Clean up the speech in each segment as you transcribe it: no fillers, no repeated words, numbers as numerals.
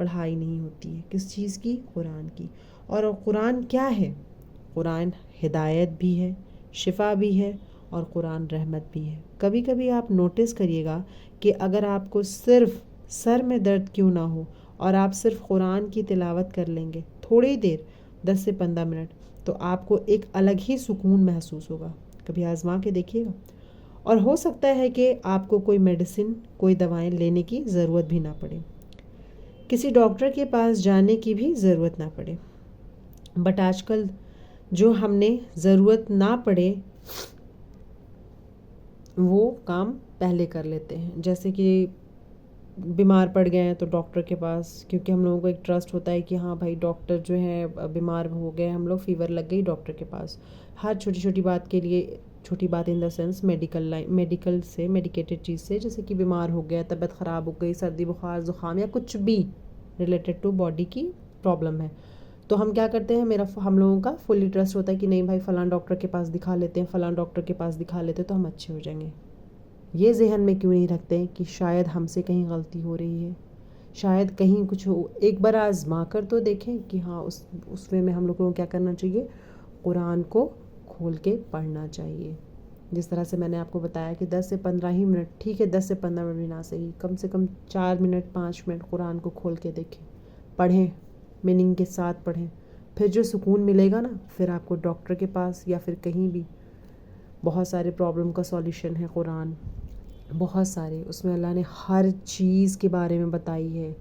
پڑھائی نہیں ہوتی ہے. کس چیز کی؟ قرآن کی. اور قرآن کیا ہے؟ قرآن ہدایت بھی ہے، شفا بھی ہے، اور قرآن رحمت بھی ہے. کبھی کبھی آپ نوٹس کریے گا کہ اگر آپ کو صرف سر میں درد کیوں نہ ہو اور آپ صرف قرآن کی تلاوت کر لیں گے تھوڑی دیر، 10 سے 15 منٹ، تو آپ کو ایک الگ ہی سکون محسوس ہوگا. کبھی آزما کے دیکھیے گا. اور ہو سکتا ہے کہ آپ کو کوئی میڈیسن، کوئی دوائیں لینے کی ضرورت بھی نہ پڑے، کسی ڈاکٹر کے پاس جانے کی بھی ضرورت نہ پڑے. بٹ آج کل جو ہم نے ضرورت نہ پڑے وہ کام پہلے کر لیتے ہیں. جیسے کہ بیمار پڑ گئے ہیں تو ڈاکٹر کے پاس، کیونکہ ہم لوگوں کو ایک ٹرسٹ ہوتا ہے کہ ہاں بھائی ڈاکٹر جو ہے بیمار ہو گئے، ہم لوگ فیور لگ گئی ڈاکٹر کے پاس. ہر چھوٹی چھوٹی بات کے لیے، چھوٹی بات ان دا سینس میڈیکل سے، میڈیکیٹڈ چیز سے، جیسے کہ بیمار ہو گیا، طبیعت خراب ہو گئی، سردی بخار زکام یا کچھ بھی ریلیٹڈ ٹو باڈی کی پرابلم ہے، تو ہم کیا کرتے ہیں، ہم لوگوں کا فلی ٹرسٹ ہوتا ہے کہ نہیں بھائی فلاں ڈاکٹر کے پاس دکھا لیتے ہیں، فلاں ڈاکٹر کے پاس دکھا لیتے تو ہم اچھے ہو جائیں گے. یہ ذہن میں کیوں نہیں رکھتے کہ شاید ہم سے کہیں غلطی ہو رہی ہے، شاید کہیں کچھ ہو. ایک بار آزما کر تو دیکھیں کہ ہاں اس وے میں ہم لوگوں کو کیا کرنا چاہیے، قرآن کو کھول کے پڑھنا چاہیے. جس طرح سے میں نے آپ کو بتایا کہ 10 سے 15 ہی منٹ، ٹھیک ہے 10 سے 15 منٹ بھی نہ صحیح، کم سے کم 4 منٹ 5 منٹ قرآن کو کھول کے دیکھیں، پڑھیں، میننگ کے ساتھ پڑھیں. پھر جو سکون ملے گا نا، پھر آپ کو ڈاکٹر کے پاس یا پھر کہیں بھی، بہت سارے پرابلم کا سولیوشن ہے قرآن، بہت سارے. اس میں اللہ نے ہر چیز کے بارے میں بتائی ہے.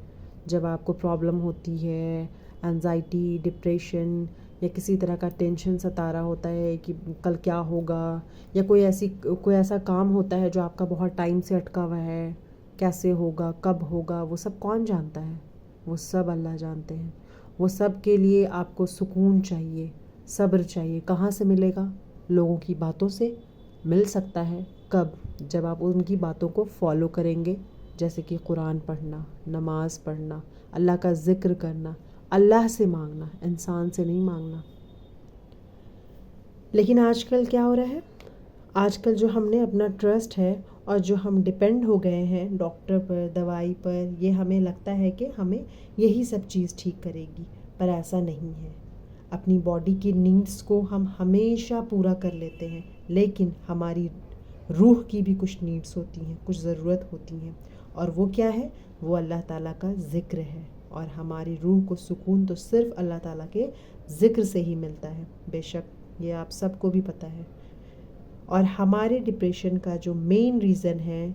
جب آپ کو پرابلم ہوتی ہے، انزائٹی، ڈپریشن یا کسی طرح کا ٹینشن ستا رہا ہوتا ہے کہ کل کیا ہوگا، یا کوئی ایسا کام ہوتا ہے جو آپ کا بہت ٹائم سے اٹکا ہوا ہے، کیسے ہوگا، کب ہوگا، وہ سب کون جانتا ہے؟ وہ سب اللہ جانتے ہیں. وہ سب کے لیے آپ کو سکون چاہیے، صبر چاہیے. کہاں سے ملے گا؟ لوگوں کی باتوں سے مل سکتا ہے. کب؟ جب آپ ان کی باتوں کو فالو کریں گے، جیسے کہ قرآن پڑھنا، نماز پڑھنا، اللہ کا ذکر کرنا، اللہ سے مانگنا، انسان سے نہیں مانگنا. لیکن آج کل کیا ہو رہا ہے، آج کل جو ہم نے اپنا ٹرسٹ ہے اور جو ہم ڈپینڈ ہو گئے ہیں ڈاکٹر پر، دوائی پر، یہ ہمیں لگتا ہے کہ ہمیں یہی سب چیز ٹھیک کرے گی، پر ایسا نہیں ہے. اپنی باڈی کی نیڈس کو ہم ہمیشہ پورا کر لیتے ہیں، لیکن ہماری روح کی بھی کچھ نیڈس ہوتی ہیں، کچھ ضرورت ہوتی ہیں، اور وہ کیا ہے؟ وہ اللہ تعالیٰ کا ذکر ہے. اور ہماری روح کو سکون تو صرف اللہ تعالیٰ کے ذکر سے ہی ملتا ہے. بے شک یہ آپ سب کو بھی پتہ ہے. اور ہمارے ڈپریشن کا جو مین ریزن ہے،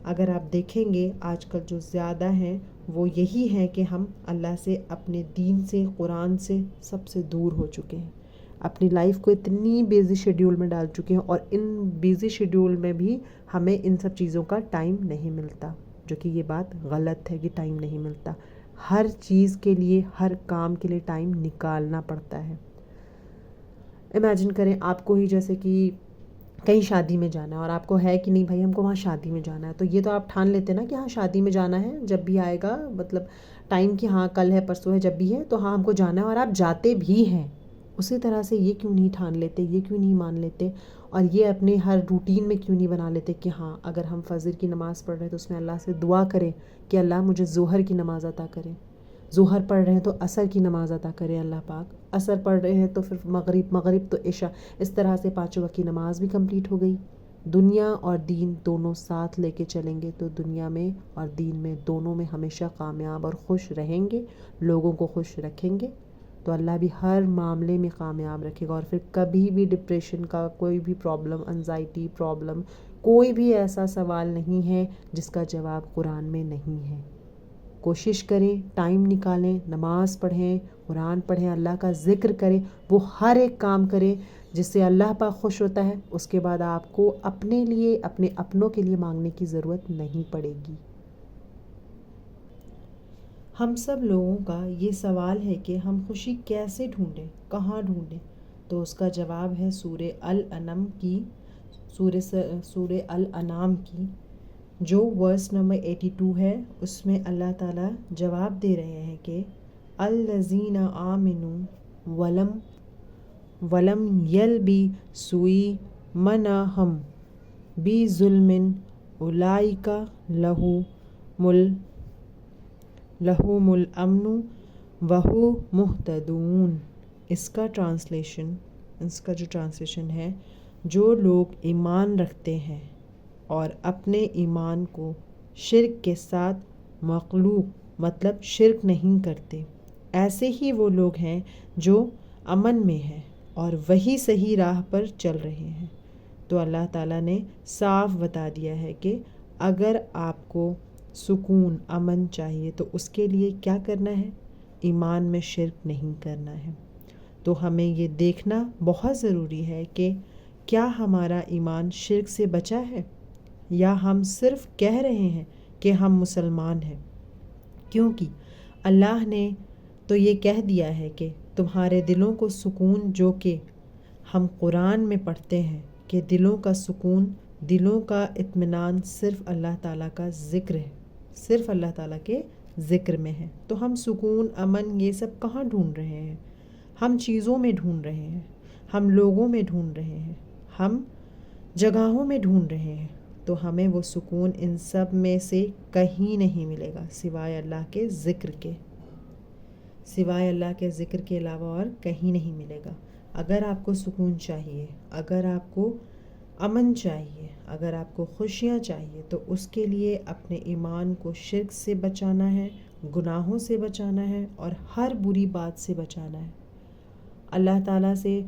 اگر آپ دیکھیں گے آج کل جو زیادہ ہیں، وہ یہی ہے کہ ہم اللہ سے، اپنے دین سے، قرآن سے سب سے دور ہو چکے ہیں. اپنی لائف کو اتنی بیزی شیڈیول میں ڈال چکے ہیں، اور ان بیزی شیڈیول میں بھی ہمیں ان سب چیزوں کا ٹائم نہیں ملتا، جو کہ یہ بات غلط ہے کہ ٹائم نہیں ملتا. ہر چیز کے لیے، ہر کام کے لیے ٹائم نکالنا پڑتا ہے. امیجن کریں آپ کو ہی، جیسے کہ کہیں شادی میں جانا ہے اور آپ کو ہے کہ نہیں بھائی ہم کو وہاں شادی میں جانا ہے، تو یہ تو آپ ٹھان لیتے نا کہ ہاں شادی میں جانا ہے، جب بھی آئے گا مطلب ٹائم کہ ہاں کل ہے، پرسوں ہے، جب بھی ہے تو ہاں ہم کو جانا ہے، اور آپ جاتے بھی ہیں. اسی طرح سے یہ کیوں نہیں ٹھان لیتے، یہ کیوں نہیں مان لیتے، اور یہ اپنے ہر روٹین میں کیوں نہیں بنا لیتے کہ ہاں اگر ہم فجر کی نماز پڑھ رہے ہیں تو اس میں اللہ سے دعا کریں کہ اللہ مجھے ظہر کی نماز عطا کریں، ظہر پڑھ رہے ہیں تو عصر کی نماز عطا کرے اللہ پاک، عصر پڑھ رہے ہیں تو پھر مغرب تو عشاء. اس طرح سے 5 وقت کی نماز بھی کمپلیٹ ہو گئی. دنیا اور دین دونوں ساتھ لے کے چلیں گے تو دنیا میں اور دین میں دونوں میں ہمیشہ کامیاب اور خوش رہیں گے، لوگوں کو خوش رکھیں گے تو اللہ بھی ہر معاملے میں کامیاب رکھے گا. اور پھر کبھی بھی ڈپریشن کا کوئی بھی پرابلم، انزائٹی پرابلم، کوئی بھی ایسا سوال نہیں ہے جس کا جواب قرآن میں نہیں ہے. کوشش کریں، ٹائم نکالیں، نماز پڑھیں، قرآن پڑھیں، اللہ کا ذکر کریں، وہ ہر ایک کام کریں جس سے اللہ پاک خوش ہوتا ہے. اس کے بعد آپ کو اپنے لیے، اپنے اپنوں کے لیے مانگنے کی ضرورت نہیں پڑے گی. ہم سب لوگوں کا یہ سوال ہے کہ ہم خوشی کیسے ڈھونڈیں، کہاں ڈھونڈیں؟ تو اس کا جواب ہے سورہ الانعام کی جو ورس نمبر 82 ہے. اس میں اللہ تعالیٰ جواب دے رہے ہیں کہ الذین آمنوا ولم یلبسوا ایمانہم بظلم اولئک لہم الامن وہو مہتدون۔ اس کا جو ٹرانسلیشن ہے، جو لوگ ایمان رکھتے ہیں اور اپنے ایمان کو شرک کے ساتھ مخلوط مطلب شرک نہیں کرتے، ایسے ہی وہ لوگ ہیں جو امن میں ہیں اور وہی صحیح راہ پر چل رہے ہیں۔ تو اللہ تعالیٰ نے صاف بتا دیا ہے کہ اگر آپ کو سکون امن چاہیے تو اس کے لیے کیا کرنا ہے؟ ایمان میں شرک نہیں کرنا ہے۔ تو ہمیں یہ دیکھنا بہت ضروری ہے کہ کیا ہمارا ایمان شرک سے بچا ہے، یا ہم صرف کہہ رہے ہیں کہ ہم مسلمان ہیں، کیونکہ اللہ نے تو یہ کہہ دیا ہے کہ تمہارے دلوں کو سکون، جو کہ ہم قرآن میں پڑھتے ہیں کہ دلوں کا سکون، دلوں کا اطمینان صرف اللہ تعالیٰ کا ذکر ہے، صرف اللہ تعالیٰ کے ذکر میں ہے۔ تو ہم سکون امن یہ سب کہاں ڈھونڈ رہے ہیں؟ ہم چیزوں میں ڈھونڈ رہے ہیں، ہم لوگوں میں ڈھونڈ رہے ہیں، ہم جگہوں میں ڈھونڈ رہے ہیں۔ تو ہمیں وہ سکون ان سب میں سے کہیں نہیں ملے گا سوائے اللہ کے ذکر کے، سوائے اللہ کے ذکر کے علاوہ اور کہیں نہیں ملے گا۔ اگر آپ کو سکون چاہیے، اگر آپ کو امن چاہیے، اگر آپ کو خوشیاں چاہیے، تو اس کے لیے اپنے ایمان کو شرک سے بچانا ہے، گناہوں سے بچانا ہے اور ہر بری بات سے بچانا ہے، اللہ تعالیٰ سے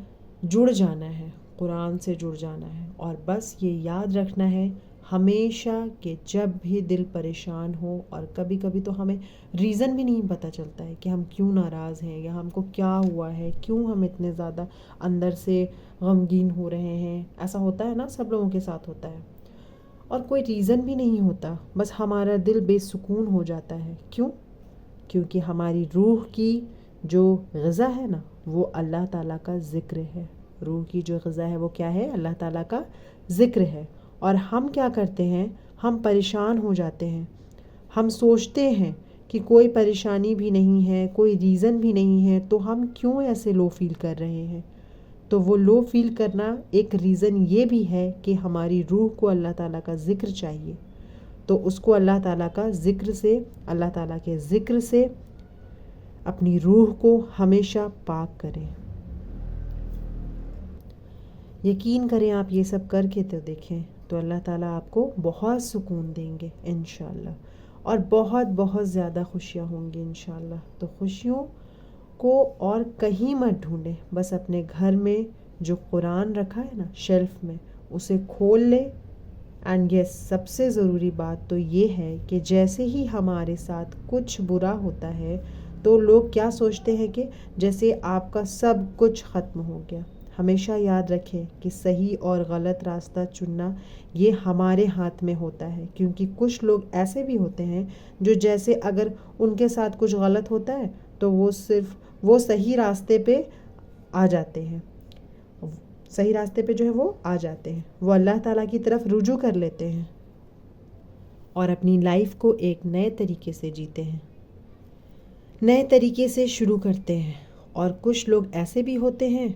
جڑ جانا ہے، قرآن سے جڑ جانا ہے، اور بس یہ یاد رکھنا ہے ہمیشہ کہ جب بھی دل پریشان ہو، اور کبھی کبھی تو ہمیں ریزن بھی نہیں پتہ چلتا ہے کہ ہم کیوں ناراض ہیں یا ہم کو کیا ہوا ہے، کیوں ہم اتنے زیادہ اندر سے غمگین ہو رہے ہیں۔ ایسا ہوتا ہے نا، سب لوگوں کے ساتھ ہوتا ہے، اور کوئی ریزن بھی نہیں ہوتا، بس ہمارا دل بے سکون ہو جاتا ہے۔ کیوں؟ کیونکہ ہماری روح کی جو غذا ہے نا، وہ اللہ تعالیٰ کا ذکر ہے۔ روح کی جو غذا ہے وہ کیا ہے؟ اللہ تعالیٰ کا ذکر ہے۔ اور ہم کیا کرتے ہیں؟ ہم پریشان ہو جاتے ہیں، ہم سوچتے ہیں کہ کوئی پریشانی بھی نہیں ہے، کوئی ریزن بھی نہیں ہے، تو ہم کیوں ایسے لو فیل کر رہے ہیں؟ تو وہ لو فیل کرنا ایک ریزن یہ بھی ہے کہ ہماری روح کو اللہ تعالیٰ کا ذکر چاہیے، تو اس کو اللہ تعالیٰ کا ذکر سے، اللہ تعالیٰ کے ذکر سے اپنی روح کو ہمیشہ پاک کریں۔ یقین کریں، آپ یہ سب کر کے تو دیکھیں، تو اللہ تعالیٰ آپ کو بہت سکون دیں گے انشاءاللہ، اور بہت بہت زیادہ خوشیاں ہوں گی انشاءاللہ۔ تو خوشیوں کو اور کہیں مت ڈھونڈیں، بس اپنے گھر میں جو قرآن رکھا ہے نا شیلف میں، اسے کھول لے۔ اینڈ یس، سب سے ضروری بات تو یہ ہے کہ جیسے ہی ہمارے ساتھ کچھ برا ہوتا ہے تو لوگ کیا سوچتے ہیں کہ جیسے آپ کا سب کچھ ختم ہو گیا۔ ہمیشہ یاد رکھیں کہ صحیح اور غلط راستہ چننا یہ ہمارے ہاتھ میں ہوتا ہے، کیونکہ کچھ لوگ ایسے بھی ہوتے ہیں جو جیسے اگر ان کے ساتھ کچھ غلط ہوتا ہے تو وہ صحیح راستے پہ آ جاتے ہیں، صحیح راستے پہ جو ہے وہ آ جاتے ہیں، وہ اللہ تعالیٰ کی طرف رجوع کر لیتے ہیں اور اپنی لائف کو ایک نئے طریقے سے جیتے ہیں، نئے طریقے سے شروع کرتے ہیں۔ اور کچھ لوگ ایسے بھی ہوتے ہیں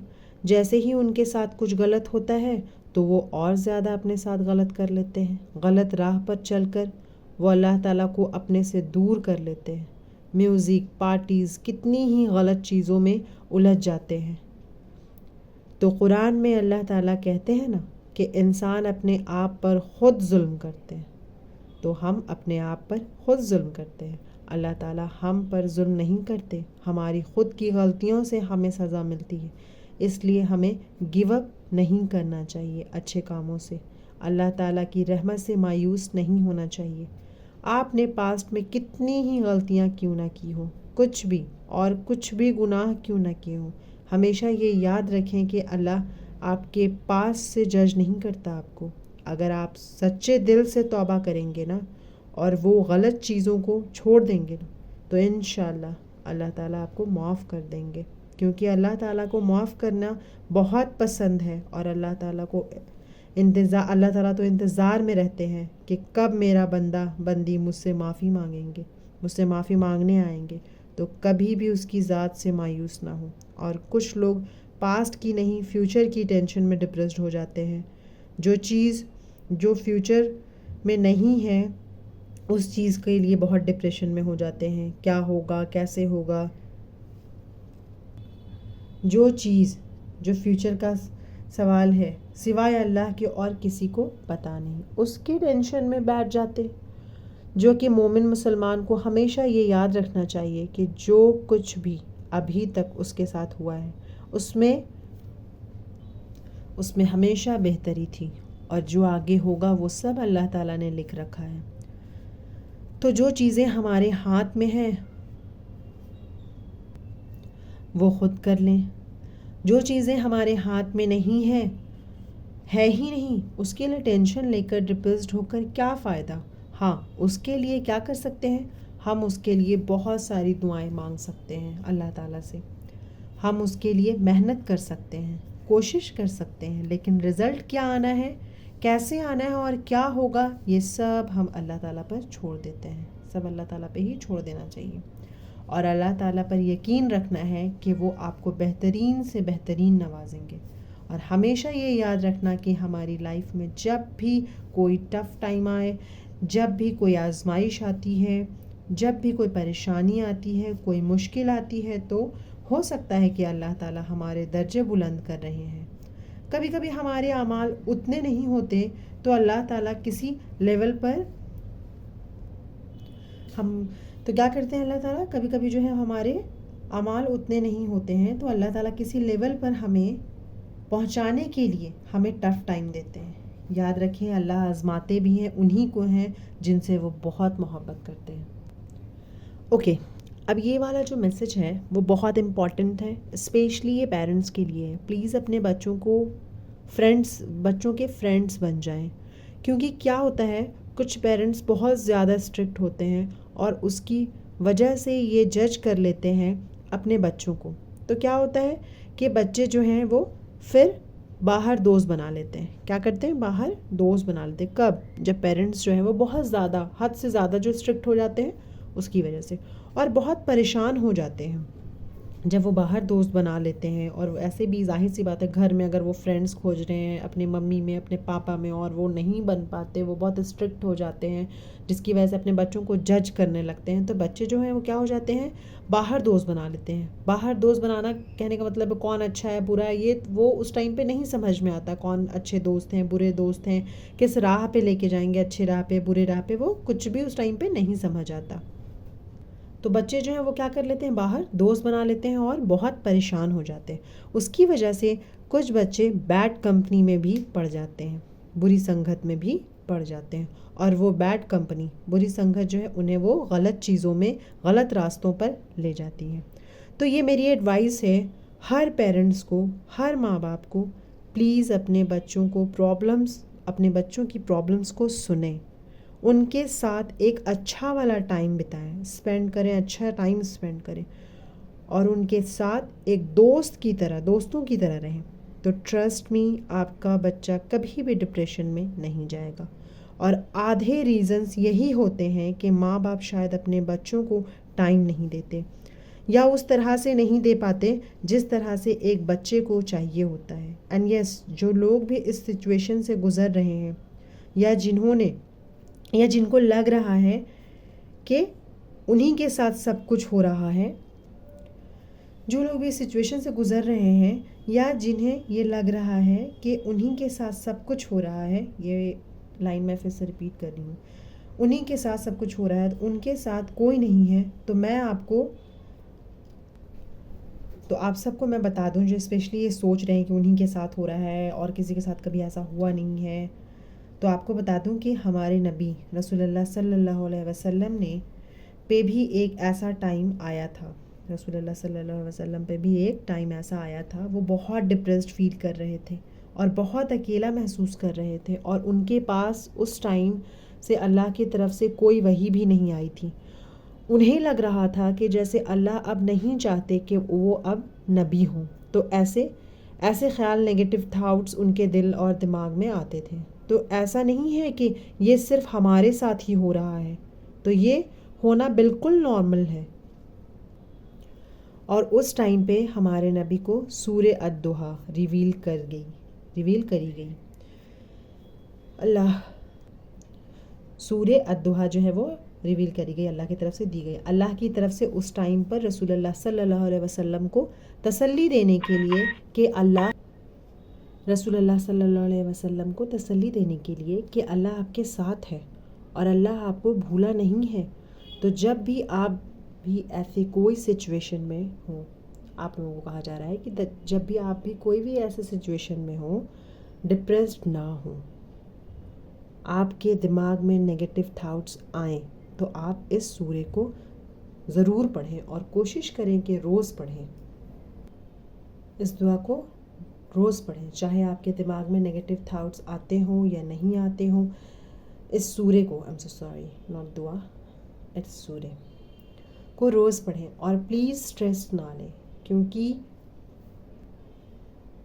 جیسے ہی ان کے ساتھ کچھ غلط ہوتا ہے تو وہ اور زیادہ اپنے ساتھ غلط کر لیتے ہیں، غلط راہ پر چل کر وہ اللہ تعالیٰ کو اپنے سے دور کر لیتے ہیں، میوزک، پارٹیز، کتنی ہی غلط چیزوں میں الجھ جاتے ہیں۔ تو قرآن میں اللہ تعالیٰ کہتے ہیں نا کہ انسان اپنے آپ پر خود ظلم کرتے ہیں، تو ہم اپنے آپ پر خود ظلم کرتے ہیں۔ اللہ تعالیٰ ہم پر ظلم نہیں کرتے، ہماری خود کی غلطیوں سے ہمیں سزا ملتی ہے، اس لیے ہمیں گیو اپ نہیں کرنا چاہیے اچھے کاموں سے، اللہ تعالیٰ کی رحمت سے مایوس نہیں ہونا چاہیے۔ آپ نے پاسٹ میں کتنی ہی غلطیاں کیوں نہ کی ہوں، کچھ بھی گناہ کیوں نہ کیے ہوں، ہمیشہ یہ یاد رکھیں کہ اللہ آپ کے پاس سے جج نہیں کرتا آپ کو۔ اگر آپ سچے دل سے توبہ کریں گے نا اور وہ غلط چیزوں کو چھوڑ دیں گے نا، تو انشاءاللہ اللہ تعالیٰ آپ کو معاف کر دیں گے، کیونکہ اللہ تعالیٰ کو معاف کرنا بہت پسند ہے، اور اللہ تعالیٰ تو انتظار میں رہتے ہیں کہ کب میرا بندہ بندی مجھ سے معافی مانگیں گے، مجھ سے معافی مانگنے آئیں گے، تو کبھی بھی اس کی ذات سے مایوس نہ ہو۔ اور کچھ لوگ پاسٹ کی نہیں، فیوچر کی ٹینشن میں ڈپریسڈ ہو جاتے ہیں، جو چیز جو فیوچر میں نہیں ہے اس چیز کے لیے بہت ڈپریشن میں ہو جاتے ہیں، کیا ہوگا، کیسے ہوگا. جو چیز جو فیوچر کا سوال ہے سوائے اللہ کے اور کسی کو پتہ نہیں، اس کی ٹینشن میں بیٹھ جاتے. جو کہ مومن مسلمان کو ہمیشہ یہ یاد رکھنا چاہیے کہ جو کچھ بھی ابھی تک اس کے ساتھ ہوا ہے اس میں ہمیشہ بہتری تھی، اور جو آگے ہوگا وہ سب اللہ تعالیٰ نے لکھ رکھا ہے. تو جو چیزیں ہمارے ہاتھ میں ہیں وہ خود کر لیں. جو چیزیں ہمارے ہاتھ میں نہیں ہیں، ہے ہی نہیں، اس کے لیے ٹینشن لے کر ڈپریسڈ ہو کر کیا فائدہ. ہاں، اس کے لیے کیا کر سکتے ہیں، ہم اس کے لیے بہت ساری دعائیں مانگ سکتے ہیں اللہ تعالیٰ سے. ہم اس کے لیے محنت کر سکتے ہیں، کوشش کر سکتے ہیں، لیکن رزلٹ کیا آنا ہے، کیسے آنا ہے اور کیا ہوگا، یہ سب ہم اللہ تعالیٰ پر چھوڑ دیتے ہیں. سب اللہ تعالیٰ پہ ہی چھوڑ دینا چاہیے، اور اللہ تعالیٰ پر یقین رکھنا ہے کہ وہ آپ کو بہترین سے بہترین نوازیں گے. اور ہمیشہ یہ یاد رکھنا کہ ہماری لائف میں جب بھی کوئی ٹف ٹائم آئے، جب بھی کوئی آزمائش آتی ہے، جب بھی کوئی پریشانی آتی ہے، کوئی مشکل آتی ہے، تو ہو سکتا ہے کہ اللہ تعالیٰ ہمارے درجے بلند کر رہے ہیں. کبھی کبھی ہمارے اعمال اتنے نہیں ہوتے تو اللہ تعالیٰ کسی لیول پر تو کیا کرتے ہیں اللہ تعالیٰ، کبھی کبھی جو ہے ہمارے اعمال اتنے نہیں ہوتے ہیں تو اللہ تعالیٰ کسی لیول پر ہمیں پہنچانے کے لیے ہمیں ٹف ٹائم دیتے ہیں. یاد رکھیں اللہ آزماتے بھی ہیں انہی کو ہیں جن سے وہ بہت محبت کرتے ہیں. اوکے، اب یہ والا جو میسج ہے وہ بہت امپورٹنٹ ہے، اسپیشلی یہ پیرنٹس کے لیے ہے. پلیز اپنے بچوں کے فرینڈس بن جائیں، کیونکہ کیا ہوتا ہے کچھ پیرنٹس بہت زیادہ اسٹرکٹ ہوتے ہیں اور اس کی وجہ سے یہ جج کر لیتے ہیں اپنے بچوں کو. تو کیا ہوتا ہے کہ بچے جو ہیں وہ پھر باہر دوست بنا لیتے ہیں. کیا کرتے ہیں، باہر دوست بنا لیتے ہیں. کب؟ جب پیرنٹس جو ہیں وہ بہت زیادہ حد سے زیادہ جو اسٹرکٹ ہو جاتے ہیں اس کی وجہ سے، اور بہت پریشان ہو جاتے ہیں جب وہ باہر دوست بنا لیتے ہیں. اور ایسے بھی ظاہر سی بات ہے گھر میں اگر وہ فرینڈس کھوج رہے ہیں اپنے ممی میں، اپنے پاپا میں، اور وہ نہیں بن پاتے، وہ بہت اسٹرکٹ ہو جاتے ہیں جس کی وجہ سے اپنے بچوں کو جج کرنے لگتے ہیں، تو بچے جو ہیں وہ کیا ہو جاتے ہیں، باہر دوست بنا لیتے ہیں. باہر دوست بنانا کہنے کا مطلب کون اچھا ہے برا ہے یہ وہ اس ٹائم پہ نہیں سمجھ میں آتا، کون اچھے دوست ہیں برے دوست ہیں، کس راہ پہ لے کے جائیں گے، اچھے راہ پہ برے راہ پہ، وہ کچھ بھی اس ٹائم پہ نہیں سمجھ آتا. تو بچے جو ہیں وہ کیا کر لیتے ہیں، باہر دوست بنا لیتے ہیں اور بہت پریشان ہو جاتے ہیں. اس کی وجہ سے کچھ بچے بیڈ کمپنی میں بھی پڑ جاتے ہیں، بری سنگت میں بھی پڑ جاتے ہیں، اور وہ بیڈ کمپنی، بری سنگت جو ہے انہیں وہ غلط چیزوں میں، غلط راستوں پر لے جاتی ہے. تو یہ میری ایڈوائس ہے ہر پیرنٹس کو، ہر ماں باپ کو، پلیز اپنے بچوں کی پرابلمس کو سنیں، ان کے ساتھ ایک اچھا والا ٹائم بتائیں، اچھا ٹائم اسپینڈ کریں، اور ان کے ساتھ ایک دوستوں کی طرح رہیں. تو ٹرسٹ می، آپ کا بچہ کبھی بھی ڈپریشن میں نہیں جائے گا. اور آدھے ریزنز یہی ہوتے ہیں کہ ماں باپ شاید اپنے بچوں کو ٹائم نہیں دیتے، یا اس طرح سے نہیں دے پاتے جس طرح سے ایک بچے کو چاہیے ہوتا ہے. اینڈ یس، جو لوگ بھی اس سچویشن سے گزر رہے ہیں، یا جن کو لگ رہا ہے کہ انہی کے ساتھ سب کچھ ہو رہا ہے، جو لوگ بھی اس سچویشن سے گزر رہے ہیں یا جنہیں یہ لگ رہا ہے کہ انہی کے ساتھ سب کچھ ہو رہا ہے، یہ لائن میں پھر سے ریپیٹ کر رہی ہوں، انہی کے ساتھ سب کچھ ہو رہا ہے، ان کے ساتھ کوئی نہیں ہے، تو آپ سب کو میں بتا دوں جو اسپیشلی یہ سوچ رہے ہیں کہ انہی کے ساتھ ہو رہا ہے اور کسی کے ساتھ کبھی ایسا ہوا نہیں ہے، تو آپ کو بتا دوں کہ ہمارے نبی رسول اللہ صلی اللہ علیہ وسلم نے پہ بھی ایک ایسا ٹائم آیا تھا، رسول اللہ صلی اللہ علیہ وسلم پہ بھی ایک ٹائم ایسا آیا تھا، وہ بہت ڈپریسڈ فیل کر رہے تھے اور بہت اکیلا محسوس کر رہے تھے، اور ان کے پاس اس ٹائم سے اللہ کی طرف سے کوئی وحی بھی نہیں آئی تھی. انہیں لگ رہا تھا کہ جیسے اللہ اب نہیں چاہتے کہ وہ اب نبی ہوں. تو ایسے خیال، نیگیٹو تھاٹس ان کے دل اور دماغ میں آتے تھے. تو ایسا نہیں ہے کہ یہ صرف ہمارے ساتھ ہی ہو رہا ہے، تو یہ ہونا بالکل نارمل ہے. اور اس ٹائم پہ ہمارے نبی کو سورہ الضحیٰ ریویل کری گئی. اللہ. سورہ الضحیٰ جو ہے وہ ریویل کری گئی، اللہ کی طرف سے دی گئی. اللہ کی طرف سے اس ٹائم پر رسول اللہ صلی اللہ علیہ وسلم کو تسلی دینے کے لیے کہ رسول اللہ صلی اللہ علیہ وسلم کو تسلی دینے کے لیے کہ اللہ آپ کے ساتھ ہے اور اللہ آپ کو بھولا نہیں ہے. تو جب بھی آپ بھی ایسی کوئی سچویشن میں ہوں، آپ لوگوں کو کہا جا رہا ہے کہ جب بھی آپ بھی کوئی بھی ایسے سچویشن میں ہوں، ڈپریسڈ نہ ہوں، آپ کے دماغ میں نگیٹو تھاٹس آئیں تو آپ اس سورے کو ضرور پڑھیں اور کوشش کریں کہ روز پڑھیں. اس دعا کو روز پڑھیں، چاہے آپ کے دماغ میں نگیٹو تھاٹس آتے ہوں یا نہیں آتے ہوں. اس سورے کو ناٹ دعا، اس سورے کو روز پڑھیں اور پلیز سٹریس نہ لیں، کیونکہ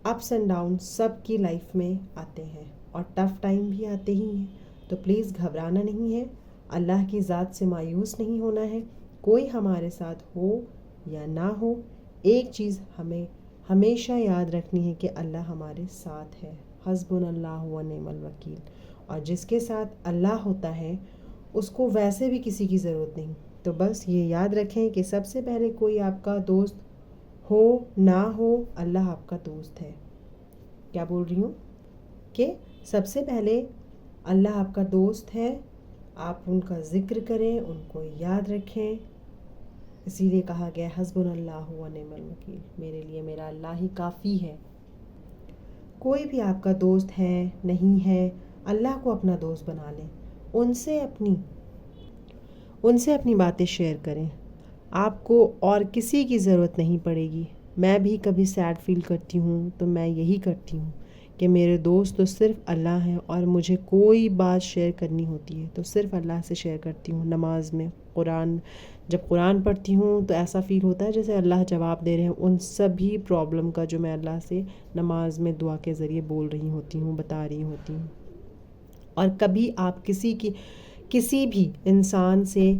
اپس اینڈ ڈاؤن سب کی لائف میں آتے ہیں اور ٹف ٹائم بھی آتے ہی ہیں. تو پلیز گھبرانا نہیں ہے، اللہ کی ذات سے مایوس نہیں ہونا ہے. کوئی ہمارے ساتھ ہو یا نہ ہو، ایک چیز ہمیں ہمیشہ یاد رکھنی ہے کہ اللہ ہمارے ساتھ ہے. حسبنا اللہ و نعم الوکیل. اور جس کے ساتھ اللہ ہوتا ہے اس کو ویسے بھی کسی کی ضرورت نہیں. تو بس یہ یاد رکھیں کہ سب سے پہلے کوئی آپ کا دوست ہو نہ ہو، اللہ آپ کا دوست ہے. کیا بول رہی ہوں کہ سب سے پہلے اللہ آپ کا دوست ہے. آپ ان کا ذکر کریں، ان کو یاد رکھیں. اسی لیے کہا گیا حسبنا اللہ و نعم الوکیل، میرے لیے میرا اللہ ہی کافی ہے. کوئی بھی آپ کا دوست ہے نہیں ہے، اللہ کو اپنا دوست بنا لیں. ان سے اپنی باتیں شیئر کریں. آپ کو اور کسی کی ضرورت نہیں پڑے گی. میں بھی کبھی سیڈ فیل کرتی ہوں تو میں یہی کرتی ہوں کہ میرے دوست تو صرف اللہ ہیں، اور مجھے کوئی بات شیئر کرنی ہوتی ہے تو صرف اللہ سے شیئر کرتی ہوں. نماز میں جب قرآن پڑھتی ہوں تو ایسا فیل ہوتا ہے جیسے اللہ جواب دے رہے ہیں ان سبھی پرابلم کا جو میں اللہ سے نماز میں دعا کے ذریعے بول رہی ہوتی ہوں، بتا رہی ہوتی ہوں. اور کبھی آپ کسی بھی انسان سے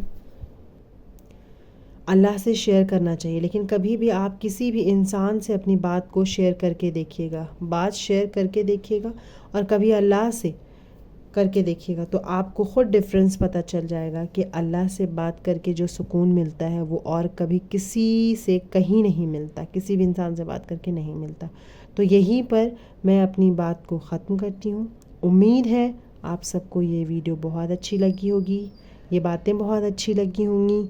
اللہ سے شیئر کرنا چاہیے، لیکن کبھی بھی آپ کسی بھی انسان سے اپنی بات کو شیئر کر کے دیکھیے گا، اور کبھی اللہ سے کر کے دیکھیے گا تو آپ کو خود ڈفرینس پتہ چل جائے گا کہ اللہ سے بات کر کے جو سکون ملتا ہے وہ اور کبھی کسی سے کہیں نہیں ملتا، کسی بھی انسان سے بات کر کے نہیں ملتا. تو یہیں پر میں اپنی بات کو ختم کرتی ہوں. امید ہے آپ سب کو یہ ویڈیو بہت اچھی لگی ہوگی، یہ باتیں بہت اچھی لگی ہوں گی.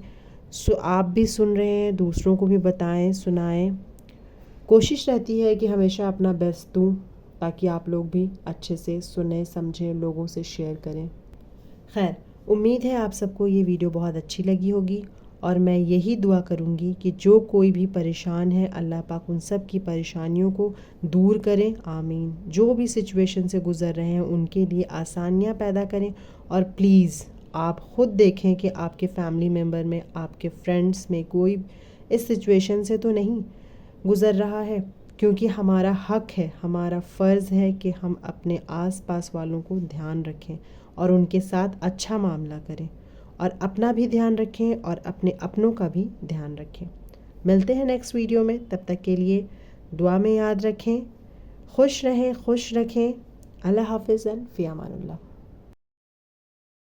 آپ بھی سن رہے ہیں، دوسروں کو بھی بتائیں، سنائیں. کوشش رہتی ہے کہ ہمیشہ اپنا بیسٹ دوں تاکہ آپ لوگ بھی اچھے سے سنیں، سمجھیں، لوگوں سے شیئر کریں. خیر، امید ہے آپ سب کو یہ ویڈیو بہت اچھی لگی ہوگی، اور میں یہی دعا کروں گی کہ جو کوئی بھی پریشان ہے اللہ پاک ان سب کی پریشانیوں کو دور کریں. آمین. جو بھی سچویشن سے گزر رہے ہیں ان کے لیے آسانیاں پیدا کریں. اور پلیز آپ خود دیکھیں کہ آپ کے فیملی ممبر میں، آپ کے فرینڈس میں کوئی اس سچویشن سے تو نہیں گزر رہا ہے، کیونکہ ہمارا حق ہے، ہمارا فرض ہے کہ ہم اپنے آس پاس والوں کو دھیان رکھیں اور ان کے ساتھ اچھا معاملہ کریں، اور اپنا بھی دھیان رکھیں اور اپنے اپنوں کا بھی دھیان رکھیں. ملتے ہیں نیکسٹ ویڈیو میں، تب تک کے لیے دعا میں یاد رکھیں. خوش رہیں، خوش رکھیں. اللہ حافظ، فی امان اللہ.